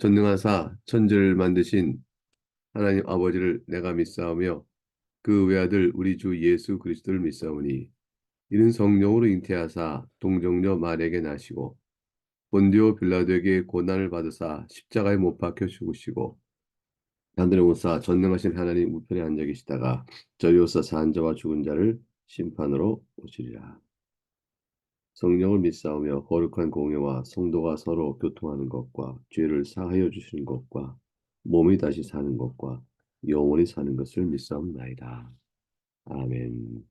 전능하사 천지를 만드신 하나님 아버지를 내가 믿사오며 그 외아들 우리 주 예수 그리스도를 믿사오니 이는 성령으로 잉태하사 동정녀 마리아에게 나시고 본디오 빌라도에게 고난을 받으사 십자가에 못 박혀 죽으시고 하늘에 오사 전능하신 하나님 우편에 앉아 계시다가 저리 오사 산 자와 죽은 자를 심판으로 오시리라. 성령을 믿사오며 거룩한 공예와 성도가 서로 교통하는 것과 죄를 사하여 주시는 것과 몸이 다시 사는 것과 영원히 사는 것을 믿사옵나이다. 아멘.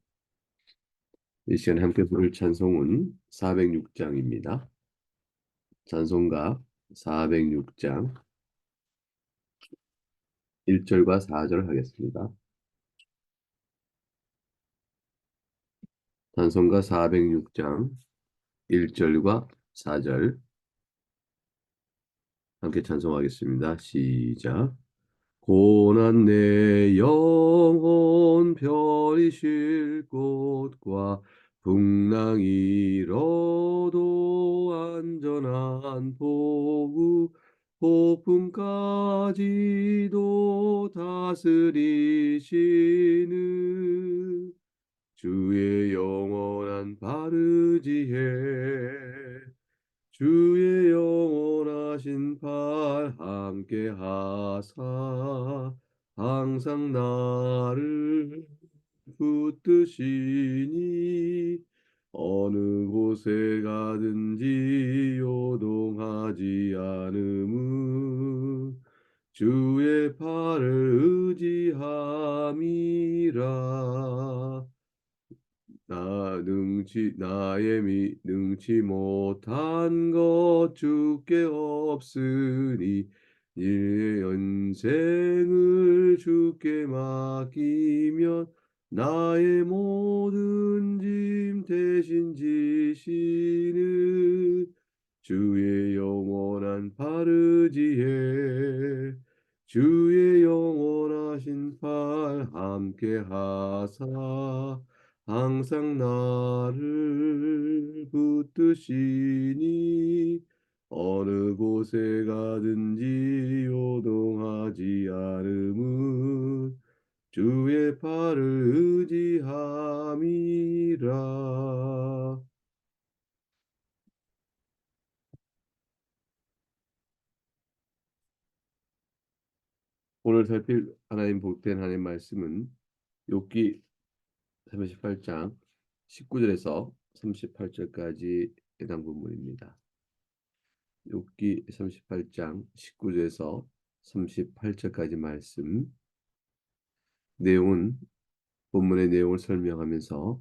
이 시간 함께 부를 찬송은 406장입니다. 찬송가 406장 1절과 4절 하겠습니다. 찬송가 406장 1절과 4절 함께 찬송하겠습니다. 시작. 고난 내 영혼 편히 쉴 곳과 풍랑 일어도 안전한 보구 폭풍까지도 다스리시는 주의 영원한 바르지혜 주의 영원하신 팔 함께 하사 항상 나를 붙드시니 어느 곳에 가든지 요동하지 않음은 주의 팔을 의지함이라. 능치 못한 것 주께 없으니 이 연생을 주께 맡기면 나의 모든 짐 대신 지시는 주의 영원한 바르지혜 주의 영원하신 팔 함께 하사 항상 나를 붙드시니 어느 곳에 가든지 요동하지 않음은 주의 팔을 의지함이라. 오늘 살필 하나님 복된 하나님 말씀은 욥기 38장 19절에서 38절까지 해당 부분입니다. 욥기 38장 19절에서 38절까지 말씀 내용은 본문의 내용을 설명하면서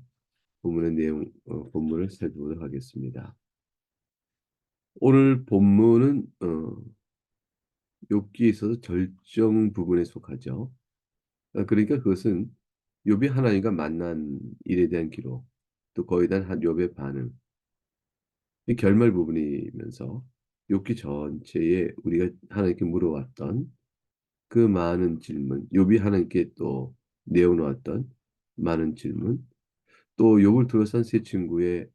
본문을 살펴보도록 하겠습니다. 오늘 본문은 욥기에 있어서 절정 부분에 속하죠. 그러니까 그것은 욥이 하나님과 만난 일에 대한 기록, 또 거기에 대한 욥의 반응, 이 결말 부분이면서 욥기 전체에 우리가 하나님께 물어왔던 그 많은 질문, 욥이 하나님께 또 내어놓았던 많은 질문, 또 욥을 둘러싼 세 친구의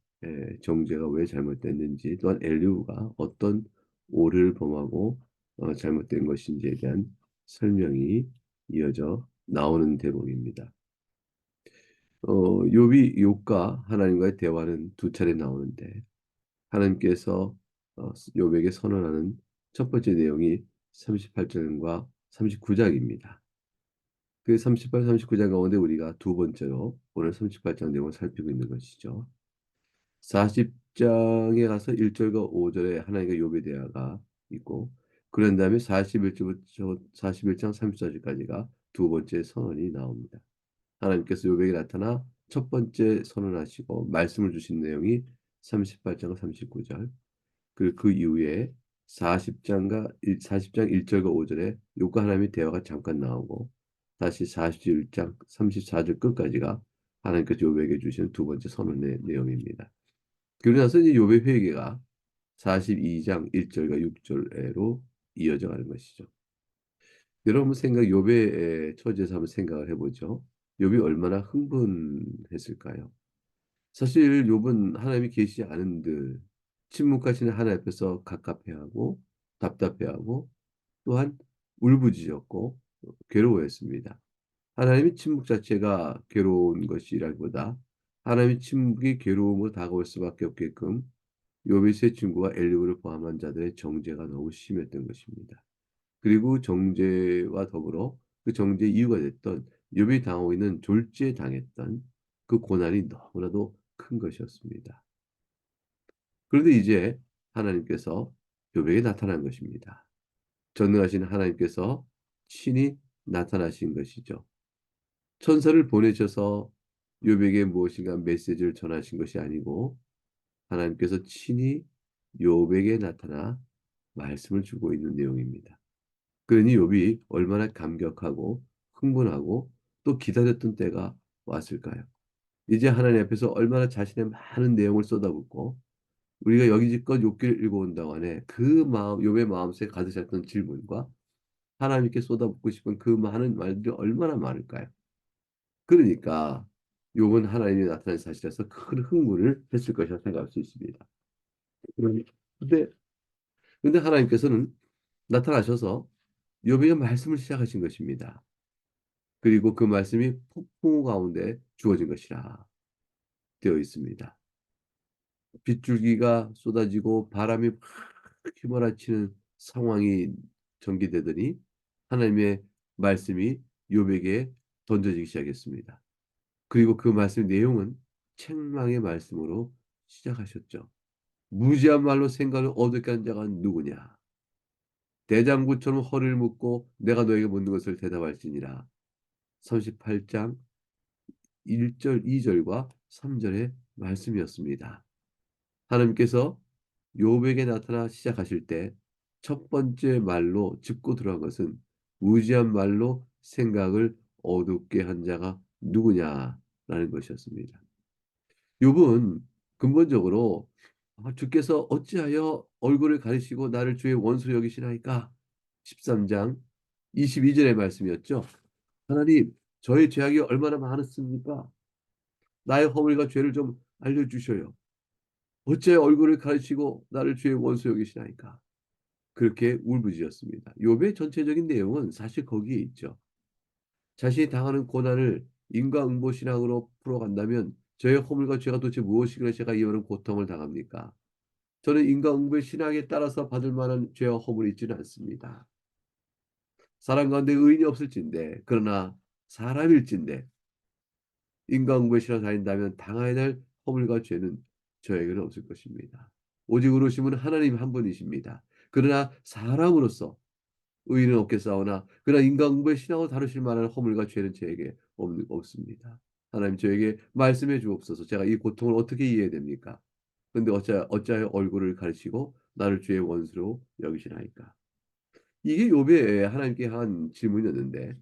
정죄가 왜 잘못됐는지, 또한 엘리후가 어떤 오류를 범하고 잘못된 것인지에 대한 설명이 이어져 나오는 대목입니다. 욥과 하나님과의 대화는 두 차례 나오는데 하나님께서 욥에게 선언하는 첫 번째 내용이 38장과 39장입니다. 그 38, 39장 가운데 우리가 두 번째로 오늘 38장 내용을 살피고 있는 것이죠. 40장에 가서 1절과 5절에 하나님과 욥의 대화가 있고 그런 다음에 41절부터 41장 34절까지가 두 번째 선언이 나옵니다. 하나님께서 욥에게 나타나 첫 번째 선언하시고 말씀을 주신 내용이 38장과 39절 그리고 그 이후에 40장 1절과 5절에 욥과 하나님의 대화가 잠깐 나오고 다시 41장 34절 끝까지가 하나님께서 욥에게 주시는 두 번째 선언의 내용입니다. 그러고 나서 이제 욥의 회개가 42장 1절과 6절로 이어져 가는 것이죠. 여러분 욥의 처지에서 한번 생각을 해보죠. 욥이 얼마나 흥분했을까요? 사실 욥은 하나님이 계시지 않은 듯 침묵하시는 하나님 앞에서 갑갑해하고 답답해하고 또한 울부짖었고 괴로워했습니다. 하나님의 침묵 자체가 괴로운 것이라기보다 하나님의 침묵이 괴로움으로 다가올 수밖에 없게끔 욥의 세 친구와 엘리후를 포함한 자들의 정죄가 너무 심했던 것입니다. 그리고 정죄와 더불어 그 정죄의 이유가 됐던 욥이 당하고 있는 졸지에 당했던 그 고난이 너무나도 큰 것이었습니다. 그런데 이제 하나님께서 욥에게 나타난 것입니다. 전능하신 하나님께서 친히 나타나신 것이죠. 천사를 보내셔서 욥에게 무엇인가 메시지를 전하신 것이 아니고 하나님께서 친히 욥에게 나타나 말씀을 주고 있는 내용입니다. 그러니 욥이 얼마나 감격하고 흥분하고 또 기다렸던 때가 왔을까요? 이제 하나님 앞에서 얼마나 자신의 많은 내용을 쏟아붓고 우리가 여기지껏 욥기를 읽어온 동안에 그 마음, 욥의 마음속에 가득 찼던 질문과 하나님께 쏟아붓고 싶은 그 많은 말들이 얼마나 많을까요? 그러니까 욥은 하나님이 나타난 사실에서 큰 흥분을 했을 것이라 생각할 수 있습니다. 그런데 근데 하나님께서는 나타나셔서 욥에게 말씀을 시작하신 것입니다. 그리고 그 말씀이 폭풍 가운데 주어진 것이라 되어 있습니다. 빗줄기가 쏟아지고 바람이 막 휘몰아치는 상황이 전개되더니 하나님의 말씀이 욥에게 던져지기 시작했습니다. 그리고 그 말씀의 내용은 책망의 말씀으로 시작하셨죠. 무지한 말로 생각을 어둡게 한 자가 누구냐? 대장구처럼 허리를 묶고 내가 너에게 묻는 것을 대답할지니라. 38장 1절, 2절과 3절의 말씀이었습니다. 하나님께서 욥에게 나타나 시작하실 때 첫 번째 말로 짚고 들어간 것은 무지한 말로 생각을 어둡게 한 자가 누구냐라는 것이었습니다. 욥은 근본적으로 주께서 어찌하여 얼굴을 가리시고 나를 주의 원수로 여기시나이까? 13장 22절의 말씀이었죠. 하나님, 저의 죄악이 얼마나 많았습니까? 나의 허물과 죄를 좀 알려주셔요. 어째 얼굴을 가리시고 나를 주의 원수 여기시나이까? 그렇게 울부짖었습니다. 욥의 전체적인 내용은 사실 거기에 있죠. 자신이 당하는 고난을 인과응보 신앙으로 풀어간다면 저의 허물과 죄가 도대체 무엇이길래 제가 이런 고통을 당합니까? 저는 인과응보의 신앙에 따라서 받을 만한 죄와 허물이 있지는 않습니다. 사람 가운데 의인이 없을진데 그러나 사람일진데 인과응보의 신앙을 다닌다면 당해야 될 허물과 죄는 저에게는 없을 것입니다. 오직 의로우심은 하나님 한 분이십니다. 그러나 사람으로서 의인은 없겠사오나 그러나 인과응보의 신앙을 다루실 만한 허물과 죄는 저에게 없습니다. 하나님 저에게 말씀해 주옵소서. 제가 이 고통을 어떻게 이해해야 됩니까? 근데 어찌하여 얼굴을 가리시고 나를 주의 원수로 여기시나이까? 이게 욥의 하나님께 한 질문이었는데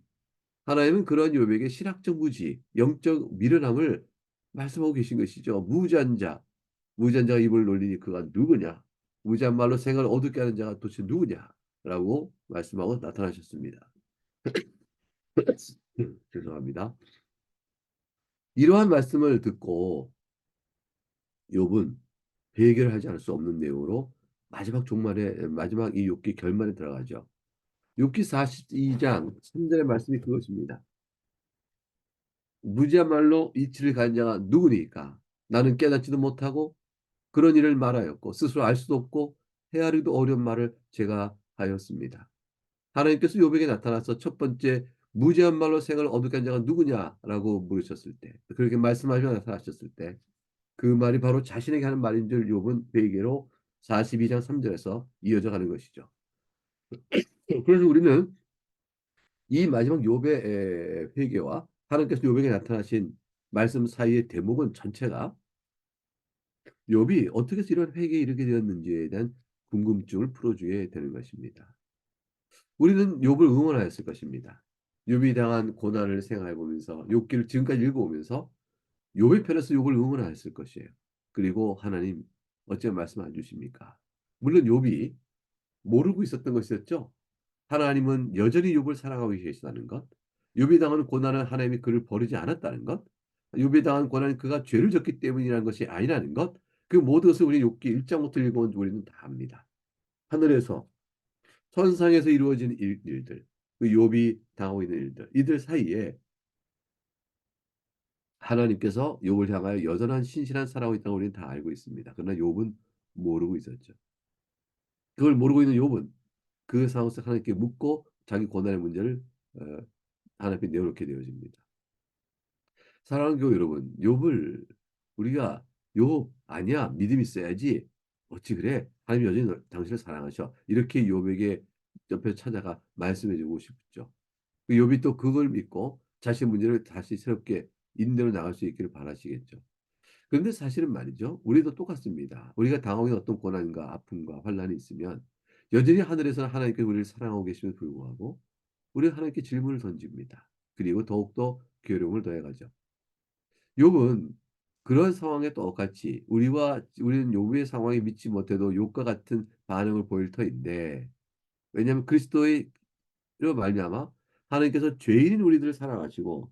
하나님은 그러한 욥에게 신학적 무지, 영적 미련함을 말씀하고 계신 것이죠. 무지한 자, 무지한 자가 입을 놀리니 그가 누구냐? 무지한 말로 생각을 어둡게 하는 자가 도대체 누구냐? 라고 말씀하고 나타나셨습니다. 죄송합니다. 이러한 말씀을 듣고 욥은 회개를 하지 않을 수 없는 내용으로 마지막 종말에 마지막 이 욥기 결말에 들어가죠. 욥기 42장 3절의 말씀이 그것입니다. 무지한 말로 이치를 가진 자가 누구니까? 나는 깨닫지도 못하고 그런 일을 말하였고 스스로 알 수도 없고 헤아리기도 어려운 말을 제가 하였습니다. 하나님께서 욥에게 나타나서 첫 번째 무지한 말로 생을 어둡게 한 자가 누구냐라고 물으셨을 때 그렇게 말씀하시며 나타나셨을 때 그 말이 바로 자신에게 하는 말인 줄 욥은 회개로 42장 3절에서 이어져 가는 것이죠. 그래서 우리는 이 마지막 욥의 회개와 하나님께서 욥에게 나타나신 말씀 사이의 대목은 전체가 욥이 어떻게 해서 이런 회개에 이르게 되었는지에 대한 궁금증을 풀어주게 되는 것입니다. 우리는 욥을 응원하였을 것입니다. 욥이 당한 고난을 생각해 보면서 욥기를 지금까지 읽어오면서 욥의 편에서 욥을 응원하였을 것이에요. 그리고 하나님 어찌 말씀 안 주십니까? 물론 욥이 모르고 있었던 것이었죠. 하나님은 여전히 욥을 사랑하고 계시다는 것, 욥이 당하는 고난은 하나님이 그를 버리지 않았다는 것, 욥이 당한 고난은 그가 죄를 졌기 때문이라는 것이 아니라는 것, 그 모든 것을 우리 욥기 1장부터 읽어온 우리는 다 압니다. 하늘에서 천상에서 이루어진 일들, 그 욥이 당하고 있는 일들, 이들 사이에 하나님께서 욥을 향하여 여전한 신실한 사랑하고 있다고 우리는 다 알고 있습니다. 그러나 욥은 모르고 있었죠. 그걸 모르고 있는 욥은 그 상황 속 하나님께 묻고 자기 고난의 문제를 어, 하나님 앞에 내어놓게 되어집니다. 사랑하는 교회 여러분, 욥을 우리가 욥 아니야 믿음 있어야지 어찌 그래 하나님 여전히 당신을 사랑하셔 이렇게 욥에게 옆에서 찾아가 말씀해주고 싶죠. 그 욥이 또 그걸 믿고 자신 문제를 다시 새롭게 인대로 나갈 수 있기를 바라시겠죠. 그런데 사실은 말이죠. 우리도 똑같습니다. 우리가 당하고 있는 어떤 고난과 아픔과 환란이 있으면 여전히 하늘에서는 하나님께서 우리를 사랑하고 계심에도 불구하고 우리가 하나님께 질문을 던집니다. 그리고 더욱더 괴로움을 더해가죠. 욥은 그런 상황에 똑같이 우리는 욥의 상황에 믿지 못해도 욥과 같은 반응을 보일 터인데 왜냐하면 그리스도의 로 말미암아 하나님께서 죄인인 우리들을 사랑하시고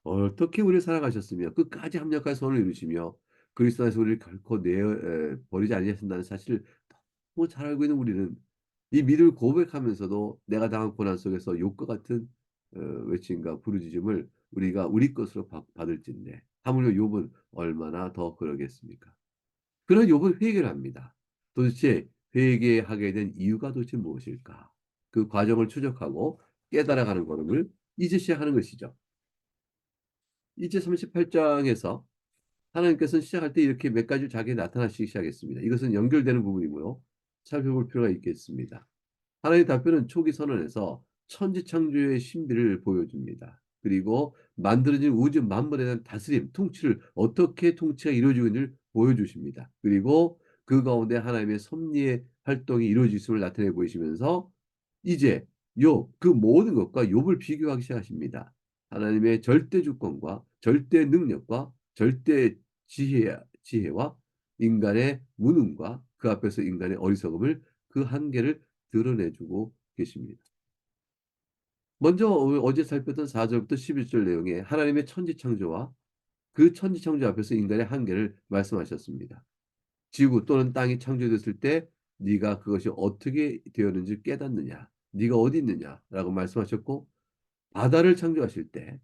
어떻게 우리를 사랑하셨으며 끝까지 합력할 선을 이루시며 그리스도 안에서 우리를 결코 버리지 아니하신다는 사실을 너무 잘 알고 있는 우리는 이 믿음을 고백하면서도 내가 당한 고난 속에서 욕과 같은 외침과 부르짖음을 우리가 우리 것으로 받을진데 하물며 욥은 얼마나 더 그러겠습니까? 그런 욥은 회개를 합니다. 도대체 회개하게 된 이유가 도대체 무엇일까? 그 과정을 추적하고 깨달아가는 걸음을 이제 시작하는 것이죠. 이제 38장에서 하나님께서는 시작할 때 이렇게 몇 가지 자기에 나타나시기 시작했습니다. 이것은 연결되는 부분이므로 살펴볼 필요가 있겠습니다. 하나님의 답변은 초기 선언에서 천지창조의 신비를 보여줍니다. 그리고 만들어진 우주 만물에 대한 다스림, 통치를 어떻게 통치가 이루어지고 있는지를 보여주십니다. 그리고 그 가운데 하나님의 섭리의 활동이 이루어질 있음을 나타내 보이시면서 이제 그 모든 것과 욥을 비교하기 시작하십니다. 하나님의 절대 주권과 절대 능력과 절대 지혜와 인간의 무능과 그 앞에서 인간의 어리석음을 그 한계를 드러내주고 계십니다. 먼저 어제 살폈던 4절부터 11절 내용에 하나님의 천지창조와 그 천지창조 앞에서 인간의 한계를 말씀하셨습니다. 지구 또는 땅이 창조됐을 때 네가 그것이 어떻게 되었는지 깨닫느냐, 네가 어디 있느냐라고 말씀하셨고 바다를 창조하실 때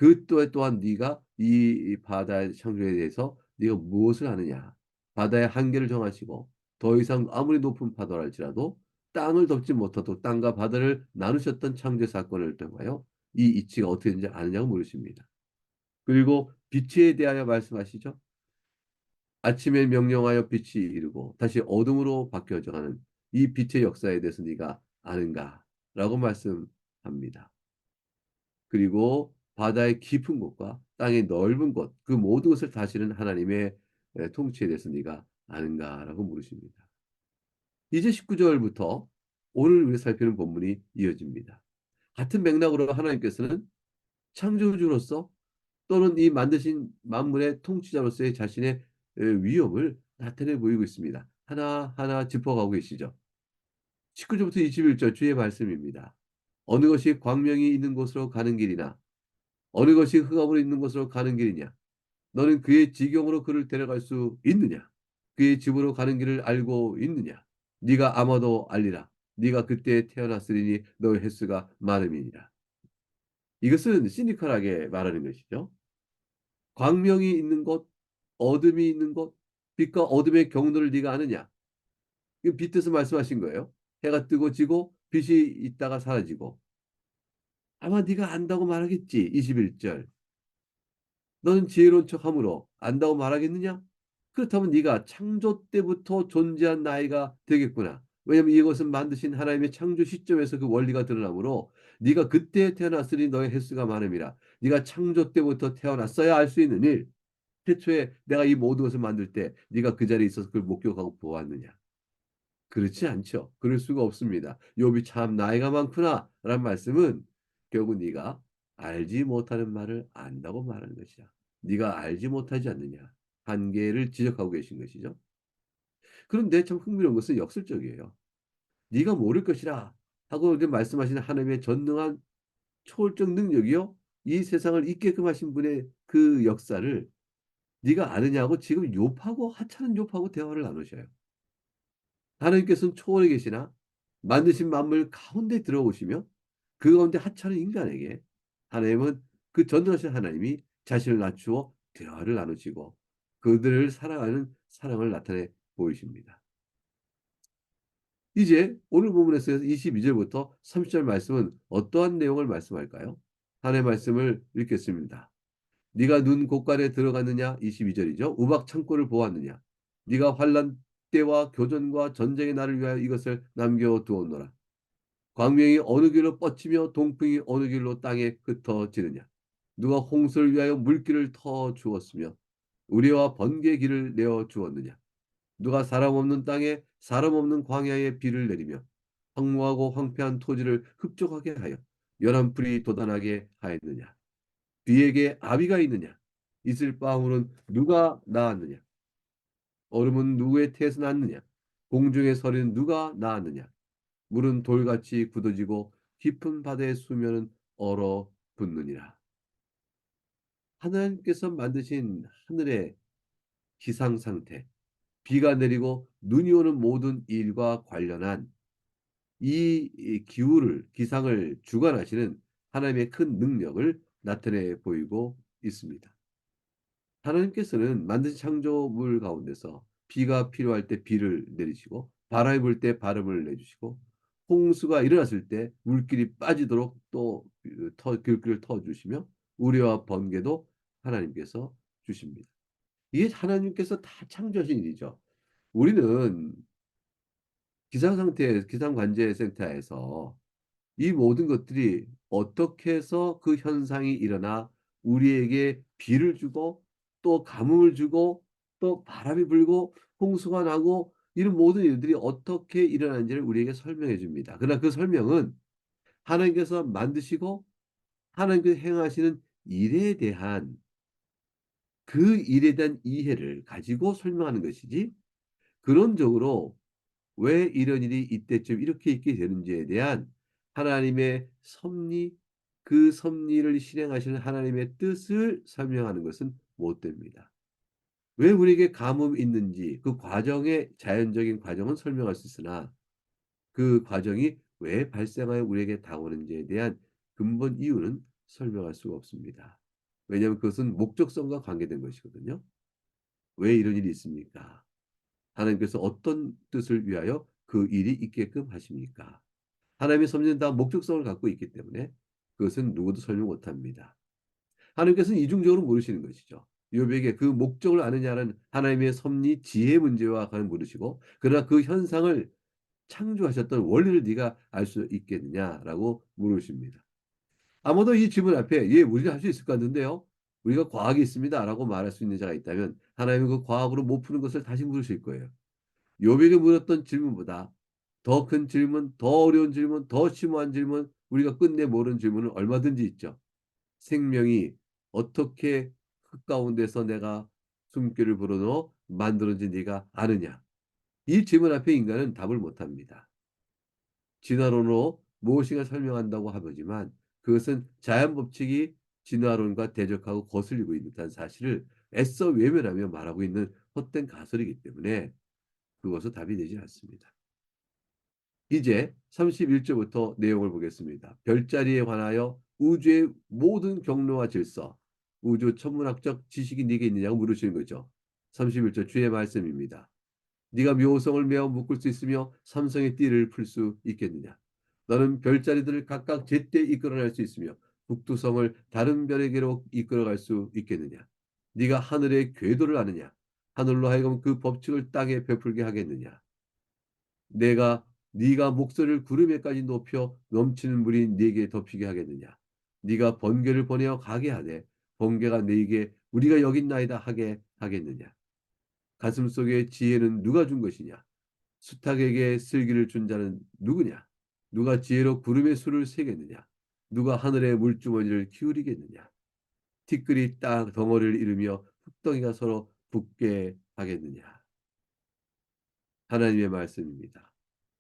그 또한 네가 이 바다의 창조에 대해서 네가 무엇을 아느냐. 바다의 한계를 정하시고 더 이상 아무리 높은 파도랄지라도 땅을 덮지 못하도록 땅과 바다를 나누셨던 창조 사건을 통하여 이 이치가 어떻게 되는지 아느냐고 물으십니다. 그리고 빛에 대하여 말씀하시죠. 아침에 명령하여 빛이 이르고 다시 어둠으로 바뀌어져가는 이 빛의 역사에 대해서 네가 아는가? 라고 말씀합니다. 그리고 바다의 깊은 곳과 땅의 넓은 곳, 그 모든 것을 다스리는 하나님의 통치에 대해서 네가 아는가라고 물으십니다. 이제 19절부터 오늘 우리 살피는 본문이 이어집니다. 같은 맥락으로 하나님께서는 창조주로서 또는 이 만드신 만물의 통치자로서의 자신의 위엄을 나타내 보이고 있습니다. 하나하나 짚어가고 계시죠. 19절부터 21절 주의 말씀입니다. 어느 것이 광명이 있는 곳으로 가는 길이나 어느 것이 흑암으로 있는 곳으로 가는 길이냐? 너는 그의 지경으로 그를 데려갈 수 있느냐? 그의 집으로 가는 길을 알고 있느냐? 네가 아마도 알리라. 네가 그때 태어났으리니 너의 횟수가 많음이니라. 이것은 시니컬하게 말하는 것이죠. 광명이 있는 곳, 어둠이 있는 곳, 빛과 어둠의 경로를 네가 아느냐? 이 빛에서 말씀하신 거예요. 해가 뜨고 지고 빛이 있다가 사라지고 아마 네가 안다고 말하겠지. 21절. 너는 지혜로운 척함으로 안다고 말하겠느냐? 그렇다면 네가 창조 때부터 존재한 나이가 되겠구나. 왜냐하면 이것은 만드신 하나님의 창조 시점에서 그 원리가 드러나므로 네가 그때 태어났으니 너의 횟수가 많음이라. 네가 창조 때부터 태어났어야 알 수 있는 일. 태초에 내가 이 모든 것을 만들 때 네가 그 자리에 있어서 그걸 목격하고 보았느냐? 그렇지 않죠. 그럴 수가 없습니다. 욥이 참 나이가 많구나 라는 말씀은 결국 네가 알지 못하는 말을 안다고 말하는 것이야. 네가 알지 못하지 않느냐. 한계를 지적하고 계신 것이죠. 그런데 참 흥미로운 것은 역설적이에요. 네가 모를 것이라 하고 말씀하시는 하나님의 전능한 초월적 능력이요. 이 세상을 있게끔 하신 분의 그 역사를 네가 아느냐고 지금 욥하고 하찮은 욥하고 대화를 나누셔요. 하나님께서는 초월에 계시나 만드신 만물 가운데 들어오시며 그 가운데 하찮은 인간에게 하나님은 그 전능하신 하나님이 자신을 낮추어 대화를 나누시고 그들을 사랑하는 사랑을 나타내 보이십니다. 이제 오늘 본문에서 22절부터 30절 말씀은 어떠한 내용을 말씀할까요? 하나님의 말씀을 읽겠습니다. 네가 눈 곳간에 들어갔느냐? 22절이죠. 우박 창고를 보았느냐? 네가 환난 때와 교전과 전쟁의 날을 위하여 이것을 남겨두었노라. 광명이 어느 길로 뻗치며 동풍이 어느 길로 땅에 흩어지느냐? 누가 홍수를 위하여 물길을 터 주었으며 우리와 번개 길을 내어 주었느냐? 누가 사람 없는 땅에 사람 없는 광야에 비를 내리며 황무하고 황폐한 토지를 흡족하게 하여 연한 풀이 돋아나게 하였느냐? 비에게 아비가 있느냐? 이슬 방울은 누가 낳았느냐? 얼음은 누구의 태에서 났느냐? 공중의 서리는 누가 낳았느냐? 물은 돌같이 굳어지고 깊은 바다의 수면은 얼어붙느니라. 하나님께서 만드신 하늘의 기상 상태, 비가 내리고 눈이 오는 모든 일과 관련한 이 기후를 기상을 주관하시는 하나님의 큰 능력을 나타내 보이고 있습니다. 하나님께서는 만드신 창조물 가운데서 비가 필요할 때 비를 내리시고 바람이 불 때 바람을 내주시고 홍수가 일어났을 때 물길이 빠지도록 또 길길을 터주시며 우리와 번개도 하나님께서 주십니다. 이게 하나님께서 다 창조하신 일이죠. 우리는 기상상태 기상관제센터에서 이 모든 것들이 어떻게 해서 그 현상이 일어나 우리에게 비를 주고 또 가뭄을 주고 또 바람이 불고 홍수가 나고 이런 모든 일들이 어떻게 일어나는지를 우리에게 설명해 줍니다. 그러나 그 설명은 하나님께서 만드시고 하나님께서 행하시는 일에 대한 그 일에 대한 이해를 가지고 설명하는 것이지 근원적으로 왜 이런 일이 이때쯤 이렇게 있게 되는지에 대한 하나님의 섭리, 그 섭리를 실행하시는 하나님의 뜻을 설명하는 것은 못 됩니다. 왜 우리에게 가뭄이 있는지 그 과정의 자연적인 과정은 설명할 수 있으나 그 과정이 왜 발생하여 우리에게 다가오는지에 대한 근본 이유는 설명할 수가 없습니다. 왜냐하면 그것은 목적성과 관계된 것이거든요. 왜 이런 일이 있습니까? 하나님께서 어떤 뜻을 위하여 그 일이 있게끔 하십니까? 하나님의 섭리는 다 목적성을 갖고 있기 때문에 그것은 누구도 설명 못합니다. 하나님께서는 이중적으로 모르시는 것이죠. 욥에게 그 목적을 아느냐는 하나님의 섭리, 지혜 문제와 관련 물으시고 그러나 그 현상을 창조하셨던 원리를 네가 알 수 있겠느냐라고 물으십니다. 아무도 이 질문 앞에 예, 우리가 할 수 있을 것 같은데요. 우리가 과학이 있습니다라고 말할 수 있는 자가 있다면 하나님은 그 과학으로 못 푸는 것을 다시 물으실 거예요. 욥에게 물었던 질문보다 더 큰 질문, 더 어려운 질문, 더 심오한 질문, 우리가 끝내 모르는 질문은 얼마든지 있죠. 생명이 어떻게 흙 가운데서 내가 숨결을 불어넣어 만들었는지 네가 아느냐? 이 질문 앞에 인간은 답을 못합니다. 진화론으로 무엇인가 설명한다고 하지만 그것은 자연 법칙이 진화론과 대적하고 거슬리고 있다는 사실을 애써 외면하며 말하고 있는 헛된 가설이기 때문에 그것은 답이 되지 않습니다. 이제 31절부터 내용을 보겠습니다. 별자리에 관하여 우주의 모든 경로와 질서, 우주 천문학적 지식이 네게 있느냐고 물으시는 거죠. 31절 주의 말씀입니다. 네가 묘성을 메어 묶을 수 있으며 삼성의 띠를 풀 수 있겠느냐. 너는 별자리들을 각각 제때 이끌어낼 수 있으며 북두성을 다른 별에게로 이끌어갈 수 있겠느냐. 네가 하늘의 궤도를 아느냐. 하늘로 하여금 그 법칙을 땅에 베풀게 하겠느냐. 내가 네가 목소리를 구름에까지 높여 넘치는 물이 네게 덮이게 하겠느냐. 네가 번개를 보내어 가게 하되 번개가 네게 우리가 여기 있나이다 하게 하겠느냐. 가슴속에 지혜는 누가 준 것이냐. 수탉에게 슬기를 준 자는 누구냐. 누가 지혜로 구름의 수를 세겠느냐. 누가 하늘의 물주머니를 기울이겠느냐. 티끌이 땅 덩어리를 이루며 흙덩이가 서로 붙게 하겠느냐. 하나님의 말씀입니다.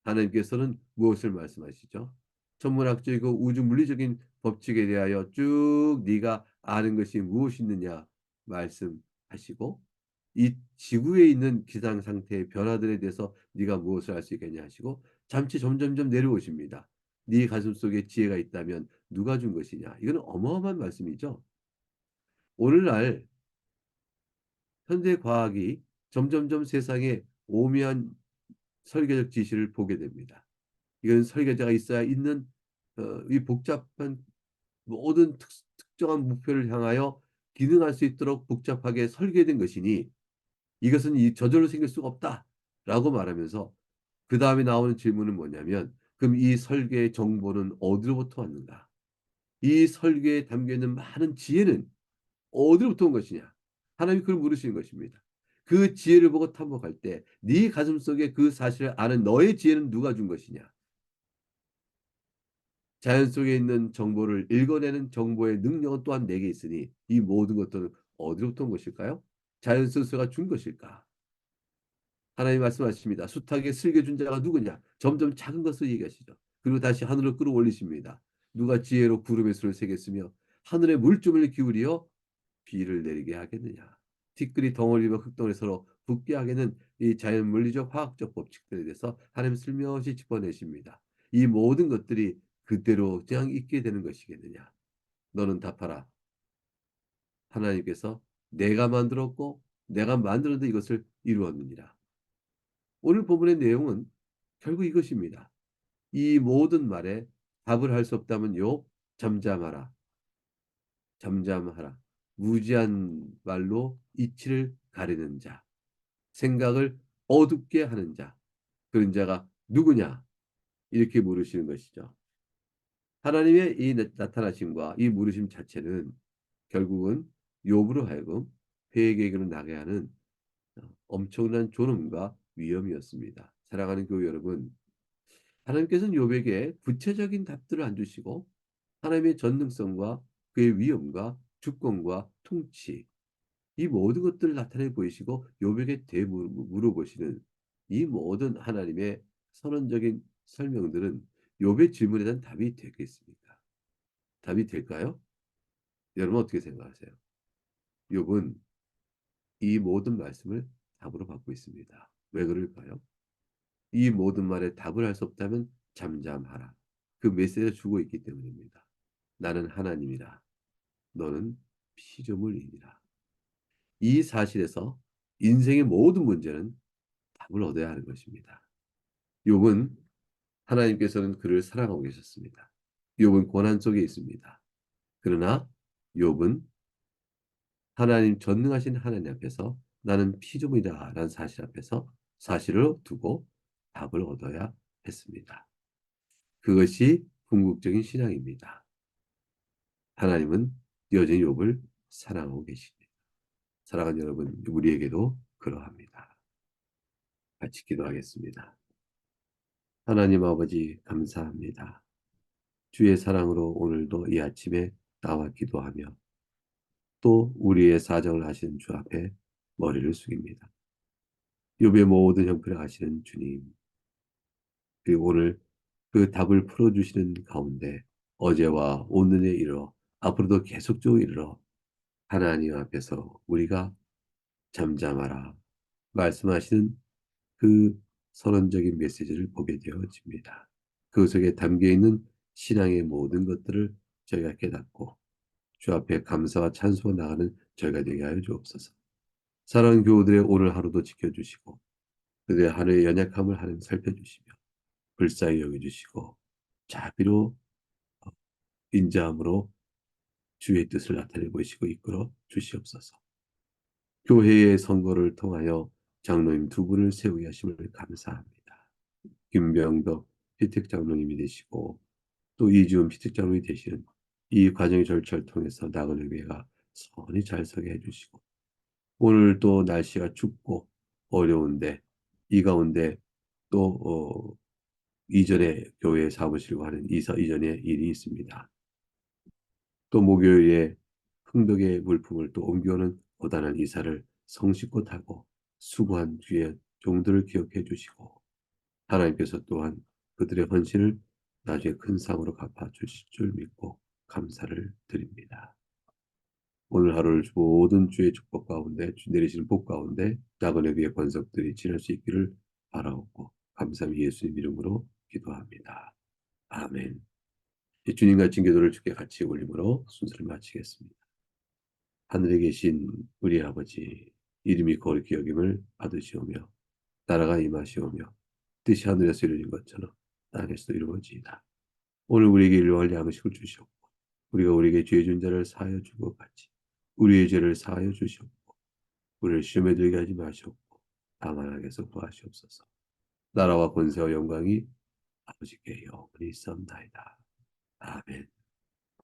하나님께서는 무엇을 말씀하시죠? 천문학적이고 우주 물리적인 법칙에 대하여 쭉 네가 아는 것이 무엇이 있느냐 말씀하시고 이 지구에 있는 기상 상태의 변화들에 대해서 네가 무엇을 알 수 있겠냐 하시고 잠시 점점점 내려오십니다. 네 가슴 속에 지혜가 있다면 누가 준 것이냐? 이거는 어마어마한 말씀이죠. 오늘날 현대 과학이 점점점 세상에 오묘한 설계적 지시를 보게 됩니다. 이건 설계자가 있어야 있는 이 복잡한 모든 특정한 목표를 향하여 기능할 수 있도록 복잡하게 설계된 것이니 이것은 저절로 생길 수가 없다라고 말하면서 그 다음에 나오는 질문은 뭐냐면 그럼 이 설계의 정보는 어디로부터 왔는가? 이 설계에 담겨 있는 많은 지혜는 어디로부터 온 것이냐? 하나님이 그걸 물으시는 것입니다. 그 지혜를 보고 탐복할 때 네 가슴 속에 그 사실을 아는 너의 지혜는 누가 준 것이냐? 자연 속에 있는 정보를 읽어내는 정보의 능력은 또한 내게 있으니 이 모든 것들은 어디로부터 온 것일까요? 자연 스스로가 준 것일까? 하나님 말씀하십니다. 숱하게 슬게 준 자가 누구냐? 점점 작은 것을 얘기하시죠. 그리고 다시 하늘로 끌어올리십니다. 누가 지혜로 구름의 수를 세겠으며 하늘의 물줄을 기울이어 비를 내리게 하겠느냐? 티끌이 덩어리와 흙덩어리 서로 붙게 하게는 이 자연 물리적 화학적 법칙들에 대해서 하나님 슬며시 짚어내십니다. 이 모든 것들이 그대로 그냥 있게 되는 것이겠느냐? 너는 답하라. 하나님께서 내가 만들었고 내가 만들었는데 이것을 이루었느니라. 오늘 본문의 내용은 결국 이것입니다. 이 모든 말에 답을 할 수 없다면 잠잠하라. 잠잠하라. 무지한 말로 이치를 가리는 자. 생각을 어둡게 하는 자. 그런 자가 누구냐? 이렇게 물으시는 것이죠. 하나님의 이 나타나심과 이 물으심 자체는 결국은 욥으로 하여금 회개에게로 나가야 하는 엄청난 존엄과 위험이었습니다. 사랑하는 교회 여러분, 하나님께서는 욥에게 구체적인 답들을 안 주시고 하나님의 전능성과 그의 위엄과 주권과 통치 이 모든 것들을 나타내 보이시고 욥에게 물어보시는 이 모든 하나님의 선언적인 설명들은 욥의 질문에 대한 답이 되겠습니까? 답이 될까요? 여러분 어떻게 생각하세요? 욥은 이 모든 말씀을 답으로 받고 있습니다. 왜 그럴까요? 이 모든 말에 답을 할 수 없다면 잠잠하라. 그 메시지를 주고 있기 때문입니다. 나는 하나님이라. 너는 피조물이니라. 이 사실에서 인생의 모든 문제는 답을 얻어야 하는 것입니다. 욥은 하나님께서는 그를 사랑하고 계셨습니다. 욥은 고난 속에 있습니다. 그러나 욥은 하나님 전능하신 하나님 앞에서 나는 피조물이다라는 사실 앞에서 사실을 두고 답을 얻어야 했습니다. 그것이 궁극적인 신앙입니다. 하나님은 여전히 욥을 사랑하고 계십니다. 사랑하는 여러분, 우리에게도 그러합니다. 같이 기도하겠습니다. 하나님 아버지 감사합니다. 주의 사랑으로 오늘도 이 아침에 나와 기도하며 또 우리의 사정을 하시는 주 앞에 머리를 숙입니다. 욥의 모든 형편을 아시는 주님, 그리고 오늘 그 답을 풀어주시는 가운데 어제와 오늘에 이르러 앞으로도 계속적으로 이르러 하나님 앞에서 우리가 잠잠하라 말씀하시는 그 선언적인 메시지를 보게 되어집니다. 그 속에 담겨 있는 신앙의 모든 것들을 저희가 깨닫고 주 앞에 감사와 찬송을 나가는 저희가 되게 하여 주옵소서. 사랑하는 교우들의 오늘 하루도 지켜주시고 그들의 하루의 연약함을 하나님 살펴주시며 불쌍히 여겨주시고 자비로 인자함으로 주의 뜻을 나타내 보이시고 이끌어 주시옵소서. 교회의 선거를 통하여 장로님 두 분을 세우게 하심을 감사합니다. 김병덕 피택 장로님이 되시고 또 이주은 피택 장로님이 되시는 이 과정의 절차를 통해서 나그네 교회가 선히 잘 서게 해주시고 오늘 또 날씨가 춥고 어려운데 이 가운데 또 이전에 교회 사무실과 하는 이사 이전의 일이 있습니다. 또 목요일에 흥덕의 물품을 또 옮겨오는 고단한 이사를 성실껏 하고 수고한 주의 종들을 기억해 주시고 하나님께서 또한 그들의 헌신을 나중에 큰 상으로 갚아 주실 줄 믿고 감사를 드립니다. 오늘 하루를 모든 주의 축복 가운데 주 내리시는 복 가운데 나그네 교회 권속들이 지낼 수 있기를 바라옵고 감사히 예수님 이름으로 기도합니다. 아멘. 주님 같은 기도를 주께 같이 올림으로 순서를 마치겠습니다. 하늘에 계신 우리 아버지, 이름이 거룩히 여김을 받으시오며 나라가 임하시오며 뜻이 하늘에서 이루어진 것처럼 땅에서도 이루어지이다. 오늘 우리에게 일용할 양식을 주시옵고 우리가 우리에게 죄 준 자를 사하여 준 것 같이 우리의 죄를 사하여 주시옵고 우리를 시험에 들게 하지 마시옵고 다만 악에서 구하시옵소서. 나라와 권세와 영광이 아버지께 영원히 있사옵나이다. 아멘.